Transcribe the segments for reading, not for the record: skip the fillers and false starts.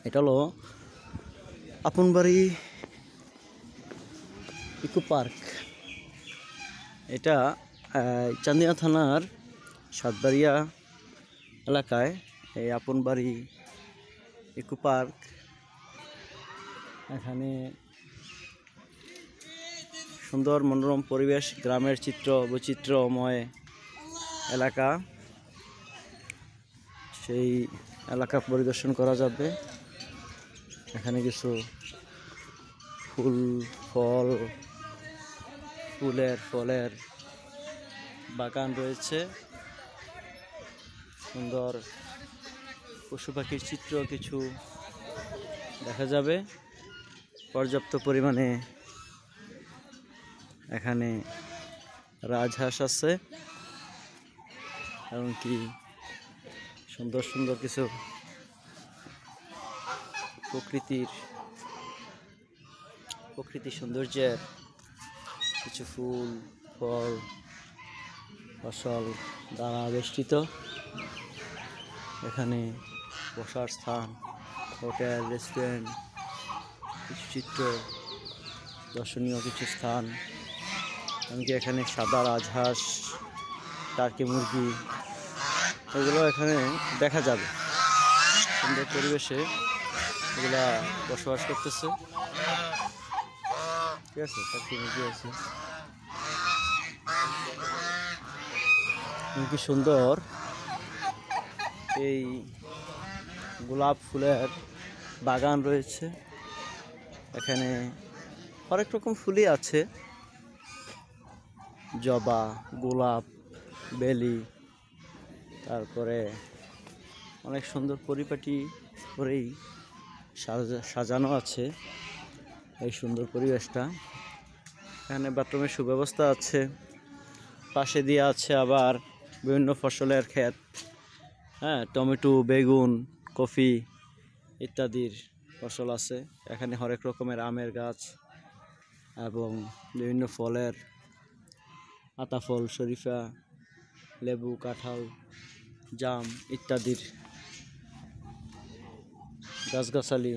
এটা হলো আপনবাড়ি eco park. এটা চান্দিনা থানার সাতবাড়িয়া এলাকায় এই আপনবাড়ি ইকো পার্ক। এখানে সুন্দর মনোরম পরিবেশ, গ্রামের চিত্র, বৈচিত্র্যময় এলাকা। সেই এলাকা পরিদর্শন করা যাবে। এখানে কিছু ফলের বাগান রয়েছে। সুন্দর পশু পাখির চিত্র কিছু দেখা যাবে। পর্যাপ্ত পরিমাণে এখানে রাজহাঁস আছে, এমনকি সুন্দর সুন্দর কিছু প্রকৃতি সৌন্দর্যের কিছু ফুল, ফল, ফসল দ্বারা বেষ্টিত। এখানে বসার স্থান, হোটেল, রেস্টুরেন্ট, কিছু চিত্র, দর্শনীয় কিছু স্থান, এমনকি এখানে সাদা রাজহাঁস, টার্কি মুরগি, এগুলো এখানে দেখা যাবে। সুন্দর পরিবেশে এগুলা বসবাস করতেছে। ঠিক আছে, টার্কি মুরগি আছে। কি সুন্দর এই গোলাপ ফুলের বাগান রয়েছে। এখানে হরেক রকম ফুলই আছে, জবা, গোলাপ, বেলি, তারপরে অনেক সুন্দর পরিপাটি করেই সাজানো আছে এই সুন্দর পরিবেশটা। এখানে বাথরুমের সুব্যবস্থা আছে। পাশে দিয়ে আছে আবার বিভিন্ন ফসলের ক্ষেত, টমেটো, বেগুন, কফি ইত্যাদির ফসল আছে। এখানে হরেক রকমের আমের গাছ এবং বিভিন্ন ফলের, আতাফল, শরীফা, লেবু, কাঁঠাল, জাম ইত্যাদির গাছগাছালি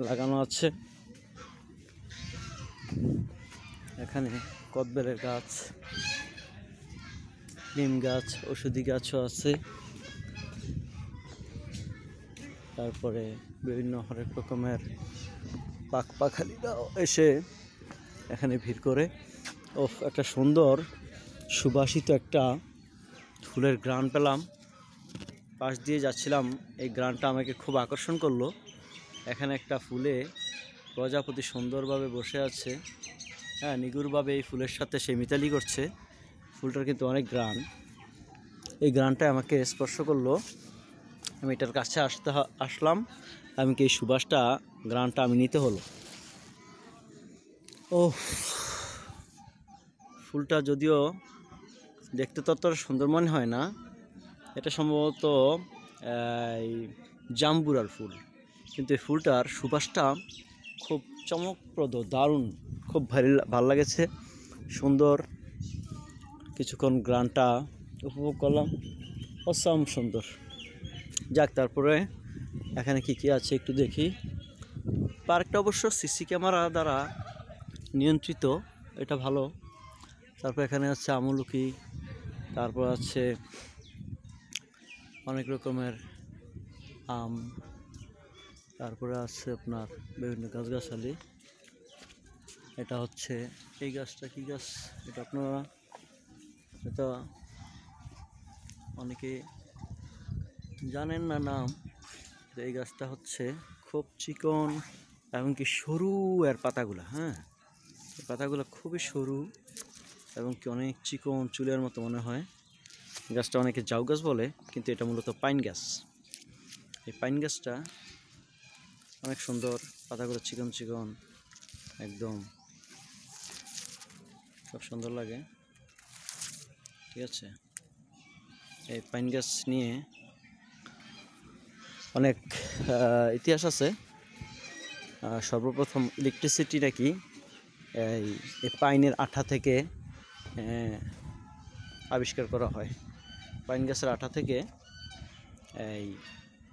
লাগানো আছে। এখানে কদবেলের গাছ, নিম গাছ, ঔষধি গাছও আছে। তারপরে বিভিন্ন হরেক রকমের পাখালিরাও এসে এখানে ভিড় করে। একটা সুন্দর সুবাসিত একটা ফুলের গ্রান পেলাম। পাশ দিয়ে যাচ্ছিলাম, এই গ্রানটা আমাকে খুব আকর্ষণ করলো। এখানে একটা ফুলে প্রজাপতি সুন্দরভাবে বসে আছে, নিগুড়ভাবে এই ফুলের সাথে সে মিতালি করছে। ফুলটার কিন্তু অনেক গ্রান। এই গ্রানটা আমাকে স্পর্শ করলো। আমি এটার কাছে আসলাম, আমি কি এই সুবাসটা, গ্রানটা আমি নিতে হলো। ফুলটা যদিও দেখতে ততটা সুন্দর মনে হয় না, এটা সম্ভবত জাম্বুরার ফুল, কিন্তু এই ফুলটার সুবাসটা খুব চমকপ্রদ, দারুণ, খুব ভালো লাগেছে। সুন্দর কিছুক্ষণ গ্রানটা উপভোগ করলাম, অসাম সুন্দর। যাক, তারপরে এখানে কি আছে একটু দেখি। পার্কটা অবশ্য সিসি ক্যামেরা দ্বারা নিয়ন্ত্রিত, এটা ভালো। তারপর এখানে আছে আমলকি, তারপর আছে অনেক রকমের আম, তারপরে আছে আপনার বিভিন্ন গাছগাছালি। এটা হচ্ছে এই গাছটা, কি গাছ এটা আপনারা, এটা অনেকে জানেন না নাম। এই গাছটা হচ্ছে খুব চিকন, এমনকি সরু এর পাতাগুলা, পাতাগুলো খুবই সরু এবং কি অনেক চিকন, চুলের মতো মনে হয়। গাছটা অনেকে জাউ গাছ বলে, কিন্তু এটা মূলত পাইন গাছ। এই পাইন গাছটা অনেক সুন্দর, পাতাগুলো চিকন চিকন, একদম খুব সুন্দর লাগে। ঠিক আছে, এই পাইন গাছ নিয়ে অনেক ইতিহাস আছে। সর্বপ্রথম ইলেকট্রিসিটি নাকি এই পাইনের আঠা থেকে আবিষ্কার করা হয়। পাইন গাছের আঠা থেকে এই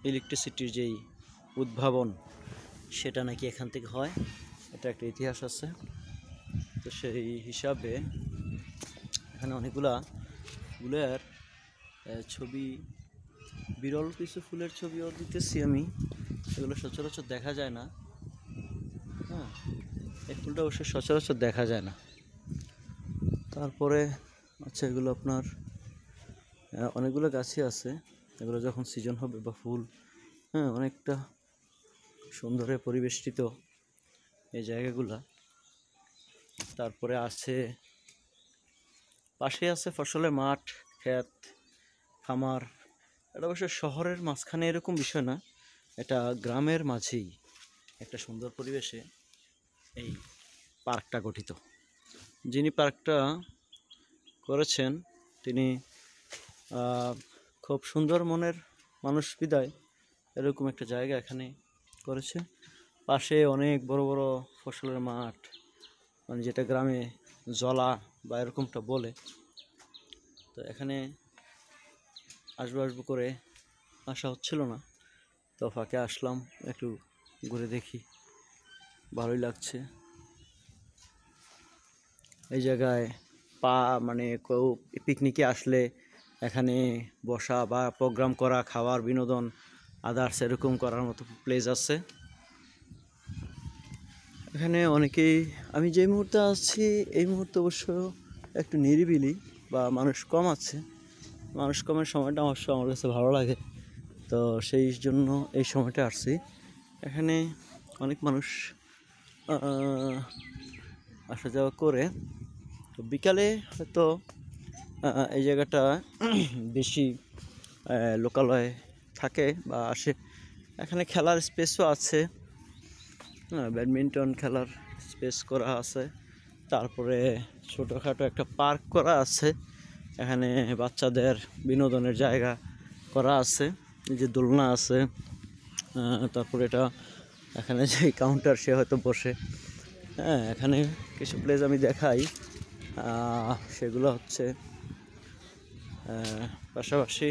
ইলেকট্রিসিটির যেই উদ্ভাবন সেটা নাকি এখান থেকে হয়, এটা একটা ইতিহাস আছে। তো সেই হিসাবে এখানে অনেকগুলা ফুলের ছবি, বিরল কিছু ফুলের ছবিও দিতেছি আমি, এগুলো সচরাচর দেখা যায় না। হ্যাঁ, এই ফুলটা অবশ্য সচরাচর দেখা যায় না। তারপরে আচ্ছা, এগুলো আপনার অনেকগুলো গাছই আছে, এগুলো যখন সিজন হবে বা ফুল, হ্যাঁ, অনেকটা সুন্দরে পরিবেষ্টিত এই জায়গাগুলা। তারপরে আছে পাশে আছে ফসলের মাঠ, ক্ষেত, খামার। এটা অবশ্য শহরের মাঝখানে এরকম বিষয় না, এটা গ্রামের মাঝেই একটা সুন্দর পরিবেশে এই পার্কটা গঠিত। যিনি পার্কটা করেছেন তিনি খুব সুন্দর মনের মানুষ বিদায় এরকম একটা জায়গা এখানে করেছে। পাশে অনেক বড় বড় ফসলের মাঠ, মানে যেটা গ্রামে জলা বা এরকমটা বলে। তো এখানে আসবো করে আসা হচ্ছিল না, তো ফাঁকে আসলাম, একটু ঘুরে দেখি, ভালোই লাগছে। এই জায়গায় মানে কেউ পিকনিকে আসলে এখানে বসা বা প্রোগ্রাম করা, খাওয়ার, বিনোদন, আদার্স এরকম করার মতো প্লেস আছে এখানে। অনেকেই, আমি যে মুহূর্তে আছি এই মুহূর্তে অবশ্য একটু নিরিবিলি বা মানুষ কম আছে। মানুষ কমের সময়টা অবশ্য আমার কাছে ভালো লাগে, তো সেই জন্য এই সময়টা আসছি। এখানে অনেক মানুষ আসা যাওয়া করে। তো বিকালে হয়তো এই জায়গাটা বেশি লোকালয় থাকে বা আসে। এখানে খেলার স্পেসও আছে, ব্যাডমিন্টন খেলার স্পেস করা আছে। তারপরে ছোটোখাটো একটা পার্ক করা আছে, এখানে বাচ্চাদের বিনোদনের জায়গা করা আছে, এই যে দোলনা আছে। তারপরে এটা এখানে যে কাউন্টার সে হয়তো বসে। হ্যাঁ, এখানে কিছু প্লেস আমি দেখাই, সেগুলো হচ্ছে পাশাপাশি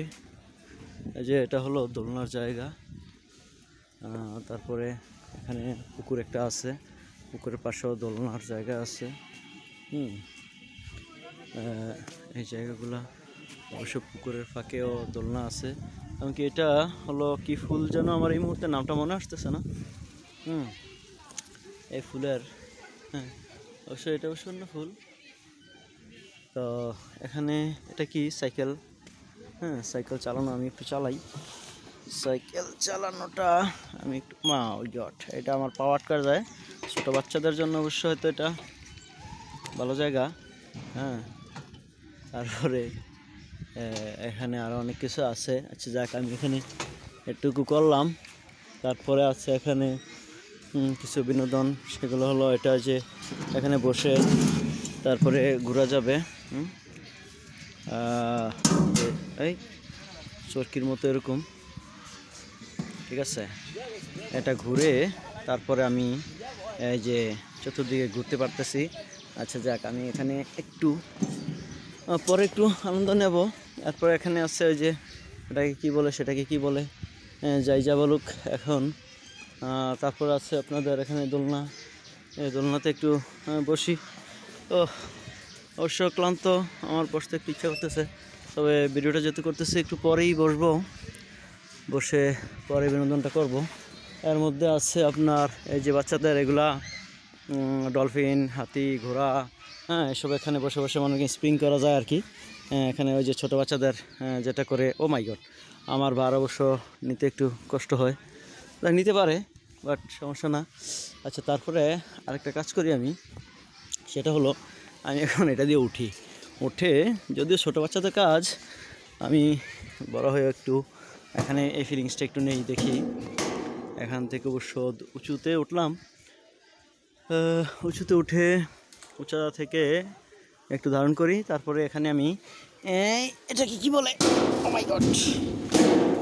এই যে এটা হলো দোলনার জায়গা। তারপরে এখানে পুকুর একটা আছে, পুকুরের পাশেও দোলনার জায়গা আছে। এই জায়গাগুলা অবশ্য পুকুরের ফাঁকেও দোলনা আছে। এমনকি এটা হলো কি ফুল যেন, আমার এই মুহূর্তে নামটা মনে আসতেছে না। এই ফুলের, হ্যাঁ, অবশ্যই এটা অবশ্য অন্য ফুল। তো এখানে এটা কি সাইকেল, হ্যাঁ, সাইকেল চালানো, আমি একটু চালাই। সাইকেল চালানোটা আমি একটু এটা আমার পা আটকার যায়। ছোটো বাচ্চাদের জন্য অবশ্য হয়তো এটা ভালো জায়গা। হ্যাঁ, তারপরে এখানে আরও অনেক কিছু আছে। আচ্ছা যাক, আমি এখানে একটুকু করলাম। তারপরে আছে এখানে কিছু বিনোদন, সেগুলো হলো এটা যে এখানে বসে তারপরে ঘোরা যাবে। এই চরকির মতো এরকম, ঠিক আছে, এটা ঘুরে তারপরে আমি এই যে চতুর্দিকে ঘুরতে পারতেছি। আচ্ছা যাক, আমি এখানে একটু পরে একটু আনন্দ নেব। তারপরে এখানে আছে ওই যে এটাকে কী বলে, সেটাকে কি বলে, যাই যা বলুক এখন। তারপর আছে আপনাদের এখানে দোলনা, এই দোলনাতে একটু বসি। তো অবশ্য ক্লান্ত, আমার বসতে একটু ইচ্ছা করতেছে, তবে ভিডিওটা যেহেতু করতেছি একটু পরেই বসবো, বসে পরে বিনোদনটা করব। এর মধ্যে আছে আপনার এই যে বাচ্চাদের এগুলা ডলফিন, হাতি, ঘোড়া, হ্যাঁ, এসব এখানে বসে বসে মনে করেন স্প্রিং করা যায় আর কি। এখানে ওই যে ছোটো বাচ্চাদের যেটা করে, ও মাই গড, আমার বার অবশ্য নিতে একটু কষ্ট হয়, নিতে পারে বাট সমস্যা না। আচ্ছা, তারপরে আরেকটা কাজ করি আমি, সেটা হলো আমি এখন এটা দিয়ে উঠে যদিও ছোটো বাচ্চাদের কাজ, আমি বড় হয়ে একটু এখানে এই ফিলিংসটা একটু নেই, দেখি। এখান থেকে অবশ্য উঁচুতে উঠলাম, উঁচুতে উঠে উঁচা থেকে একটু ধারণ করি। তারপরে এখানে আমি এটাকে কি বলে, ও মাই গড,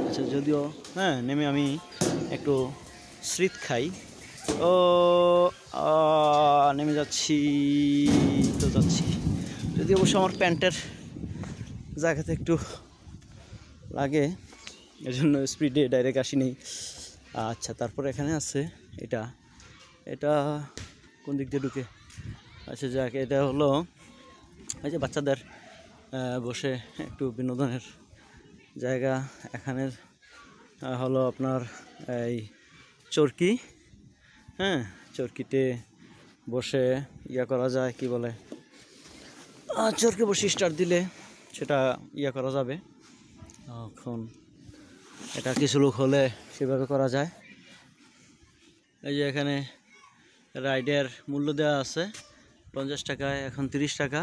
আচ্ছা যদিও, হ্যাঁ, নেমে আমি একটু স্মৃত খাই। ও নেমে যাচ্ছি, তো যাচ্ছি, যদি অবশ্য আমার প্যান্টের জায়গাতে একটু লাগে, এজন্য স্পিডে ডাইরেক্ট আসিনি। আচ্ছা, তারপরে এখানে আছে এটা, এটা কোন দিক দিয়ে ঢুকে? আচ্ছা যাক, এটা হলো এই যে বাচ্চাদের বসে একটু বিনোদনের জায়গা। এখানে হলো আপনার এই চরকি, হ্যাঁ, চরকিতে বসে করা যায়, কি বলে, চরকি বসে স্টার্ট দিলে সেটা করা যাবে। এখন এটা কিছু লোক হলে সেভাবে করা যায়। এই যে এখানে রাইডের মূল্য দেওয়া আছে 50 টাকায়, এখন 30 টাকা।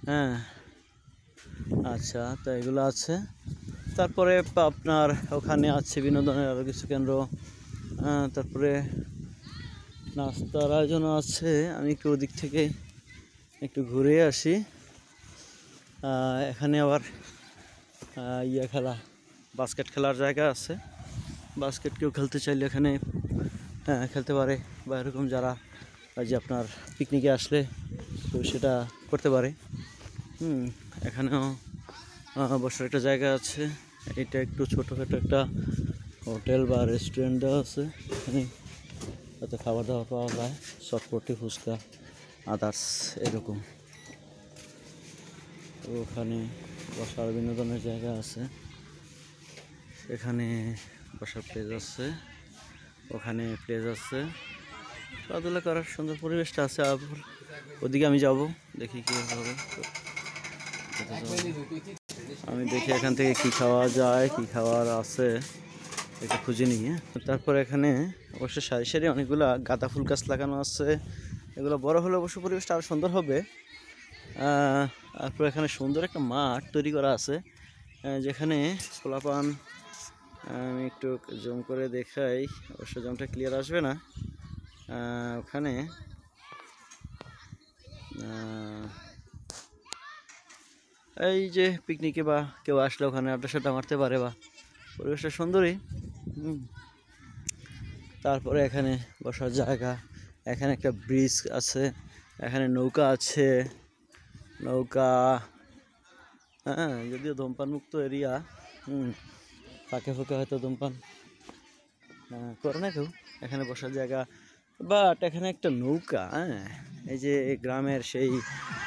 হ্যাঁ, আচ্ছা, তো এগুলো আছে। তারপরে আপনার ওখানে আছে বিনোদনের আরও কিছু কেন্দ্র। তারপরে নাস্তার আয়োজনও আছে। আমি একটু ওদিক থেকে একটু ঘুরে আসি। এখানে আবার খেলা, বাস্কেট খেলার জায়গা আছে। বাস্কেট কেউ খেলতে চাইলে এখানে খেলতে পারে, বা এরকম যারা যে আপনার পিকনিকে আসলে তো সেটা করতে পারে। এখানেও বসার একটা জায়গা আছে। এটা একটু ছোটোখাটো একটা হোটেল বা রেস্টুরেন্ট আছে। এখানে হয়তো খাবার দাবার পাওয়া যায়, চটপটি, ফুচকা, আদার্স এরকম। তো ওখানে বসার বিনোদনের জায়গা আছে, এখানে বসার প্লেস আছে, ওখানে প্লেস আছে, খেলাধুলা করার সুন্দর পরিবেশটা আছে। আবার ওদিকে আমি যাব, দেখি কী হবে। আমি দেখি এখান থেকে কি খাওয়া যায়, কি খাওয়ার আছে এটা খুঁজে নিয়ে। তারপর এখানে অবশ্য সারি সারি অনেকগুলো গাঁদা ফুল গাছ লাগানো আছে। এগুলো বড় হলে অবশ্য পরিবেশটা আরও সুন্দর হবে। তারপর এখানে সুন্দর একটা মাঠ তৈরি করা আছে, যেখানে পোলাপান, আমি একটু জুম করে দেখাই, অবশ্য জুমটা ক্লিয়ার আসবে না। ওখানে এই যে পিকনিকে বা কেউ আসলে ওখানে আড্ডা সাড্ডা মারতে পারে, বা পরিবেশটা সুন্দরই। তারপরে এখানে বসার জায়গা, এখানে একটা ব্রিজ আছে, এখানে নৌকা আছে, নৌকা, হ্যাঁ, যদিও ধূমপান মুক্ত এরিয়া, ফাঁকে ফাঁকে হয়তো ধূমপান করে না কেউ। এখানে বসার জায়গা, বাট এখানে একটা নৌকা, হ্যাঁ, এই যে গ্রামের সেই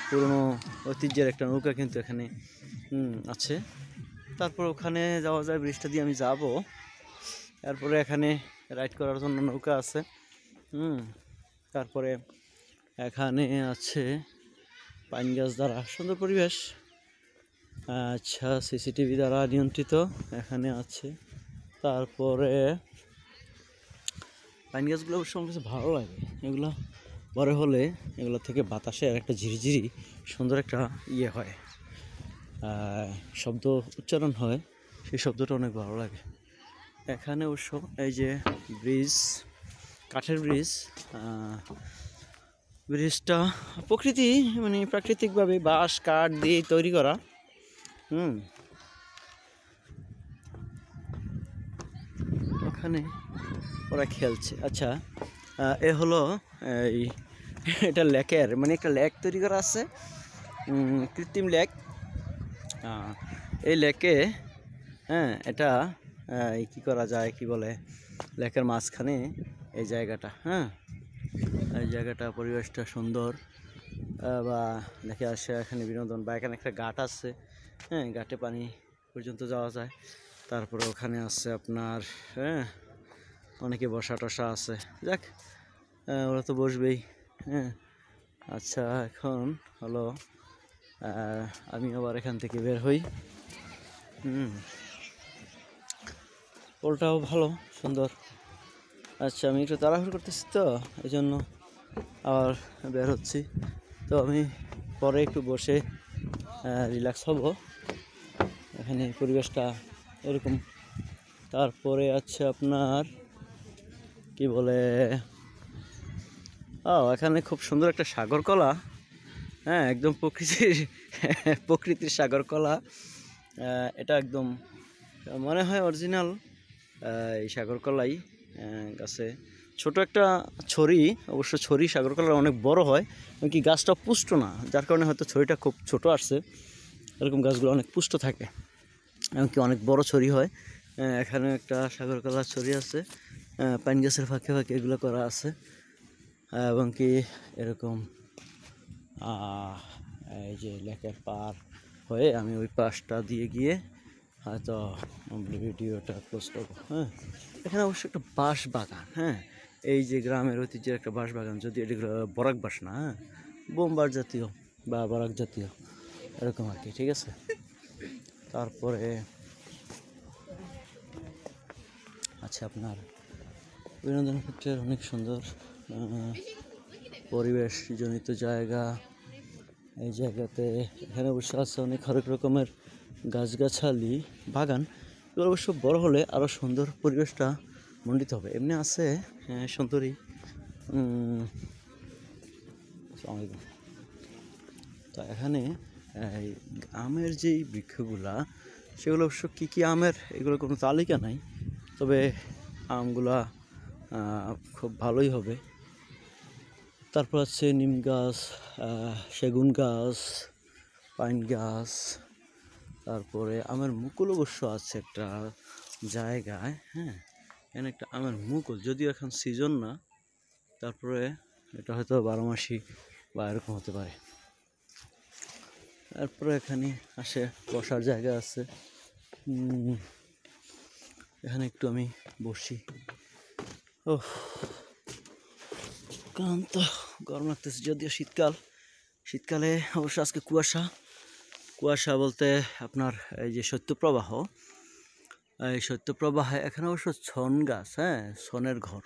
পুরনো ঐতিহ্যের একটা নৌকা কিন্তু এখানে আছে। তারপর ওখানে যাওয়া যায়, ব্রিজটা দিয়ে আমি যাব। তারপরে এখানে রাইড করার জন্য নৌকা আছে। তারপরে এখানে আছে পাইন গাছ দ্বারা সুন্দর পরিবেশ। আচ্ছা, সিসিটিভি দ্বারা নিয়ন্ত্রিত এখানে আছে। তারপরে পাইন গাছগুলো অবশ্য আমার কাছে ভালো লাগে। এগুলো বড় হলে এগুলো থেকে বাতাসের একটা ঝিরিঝিরি সুন্দর একটা হয়, শব্দ উচ্চারণ হয়, সেই শব্দটা অনেক ভালো লাগে। এখানে অবশ্য এই যে ব্রিজ, কাঠের ব্রিজ, ব্রিজটা প্রকৃতি, মানে প্রাকৃতিকভাবে বাঁশ কাঠ দিয়ে তৈরি করা। ওখানে ওরা খেলছে। আচ্ছা, এ হলো এই, এটা লেকের, মানে একটা লেক তৈরি করা আছে, কৃত্রিম লেক। এই লেকে, হ্যাঁ, এটা কি করা যায়, কি বলে, লেকের মাঝখানে এই জায়গাটা, হ্যাঁ, এই জায়গাটা পরিবেশটা সুন্দর, বা দেখে আসে এখানে বিনোদন, বা এখানে একটা ঘাট আছে, হ্যাঁ, ঘাটে পানি পর্যন্ত যাওয়া যায়। তারপরে ওখানে আছে আপনার, হ্যাঁ, অনেকে বসা টসা আছে, যাক, ওরা তো বসবেই, হ্যাঁ। আচ্ছা, এখন হলো আমি আবার এখান থেকে বের হই। পোলটাও ভালো, সুন্দর। আচ্ছা, আমি একটু তাড়াহুড়ো করতেছি, তো এই জন্য আবার বের হচ্ছি। তো আমি পরে একটু বসে রিল্যাক্স হব, এখানে পরিবেশটা এরকম। তারপরে আছে আপনার, কি বলে, এখানে খুব সুন্দর একটা সাগরকলা, হ্যাঁ, একদম প্রকৃতির সাগরকলা। এটা একদম মনে হয় অরিজিনাল এই সাগরকলাই গাছে, ছোট একটা ছড়ি, অবশ্য ছড়ি সাগরকলা অনেক বড় হয়, কি গাছটা পুষ্ট না, যার কারণে হয়তো ছড়িটা খুব ছোট আসছে। এরকম গাছগুলো অনেক পুষ্ট থাকে। এমনকি অনেক বড় ছড়ি হয়। এখানে একটা সাগর কালার ছড়ি আছে, পাইন গাছের ফাঁকে ফাঁকে এগুলো করা আছে। এবং কি এরকম এই যে লেকের পার হয়ে আমি ওই পাশটা দিয়ে গিয়ে হয়তো ভিডিওটা ক্লোজ করবো। হ্যাঁ, এখানে অবশ্য একটা বাঁশ বাগান। হ্যাঁ, এই যে গ্রামের ঐতিহ্যের একটা বাঁশ বাগান, যদি এটি বরাক বাঁশ না, হ্যাঁ, বোমবার জাতীয় বা বরাক জাতীয় এরকম আর কি। ঠিক আছে, তারপরে আছে আপনার বিনোদন ক্ষেত্রের অনেক সুন্দর পরিবেশজনিত জায়গা। এই জায়গাতে এখানে অবশ্য আছে অনেক হরেক রকমের গাছগাছালি বাগান। এগুলো অবশ্য বড় হলে আরও সুন্দর পরিবেশটা মণ্ডিত হবে। এমনি আছে সুন্দরী। তো এখানে এই আমের যেই বৃক্ষগুলা, সেগুলো অবশ্য কী কী আমের এগুলো কোনো তালিকা নাই, তবে আমগুলা খুব ভালোই হবে। তারপর আছে নিম গাছ, সেগুন গাছ, পাইন গাছ। তারপরে আমের মুকুল অবশ্য আছে একটা জায়গায়। হ্যাঁ, এখানে একটা আমের মুকুল, যদিও এখন সিজন না, তারপরে এটা হয়তো 12 মাসি বা এরকম হতে পারে। তারপরে এখানে আসে বসার জায়গা আছে, এখানে একটু আমি বসি। ও ক্লান্ত, গরম লাগতেছে, যদিও শীতকালে অবশ্য আজকে কুয়াশা বলতে আপনার এই যে শৈত্যপ্রবাহ, এই শৈত্যপ্রবাহে এখানে অবশ্য ছন গাছ, হ্যাঁ, ছনের ঘর,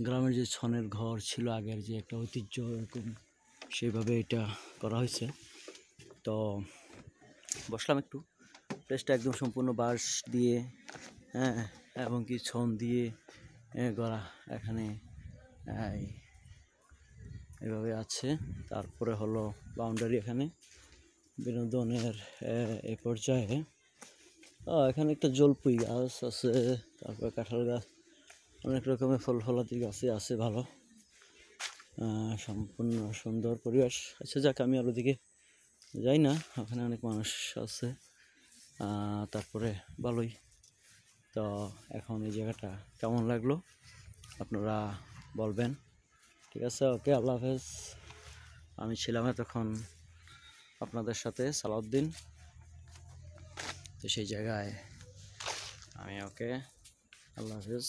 গ্রামের যে ছনের ঘর ছিল আগের, যে একটা ঐতিহ্য, এরকম সেইভাবে এটা করা হয়েছে। তো বসলাম একটু, প্লেসটা একদম সম্পূর্ণ বাঁশ দিয়ে, হ্যাঁ, এবং কি ছন দিয়ে গড়া, এখানে এভাবে আছে। তারপরে হলো বাউন্ডারি, এখানে বিনোদনের এই পর্যায়ে এখানে একটা জলপুই গাছ আছে, তারপরে কাঁঠাল গাছ, অনেক রকমের ফলাদি গাছই আছে ভালো, সম্পূর্ণ সুন্দর পরিবেশ। আচ্ছা যাক, আমি আর ওদিকে যাই না, ওখানে অনেক মানুষ আছে। তারপরে ভালোই। তো এখন এই জায়গাটা কেমন লাগলো আপনারা বলবেন। ঠিক আছে, ওকে, আল্লাহ হাফেজ। আমি ছিলাম এতক্ষণ আপনাদের সাথে সালাউদ্দিন। তো সেই জায়গায় আমি ওকে, আল্লাহ হাফেজ।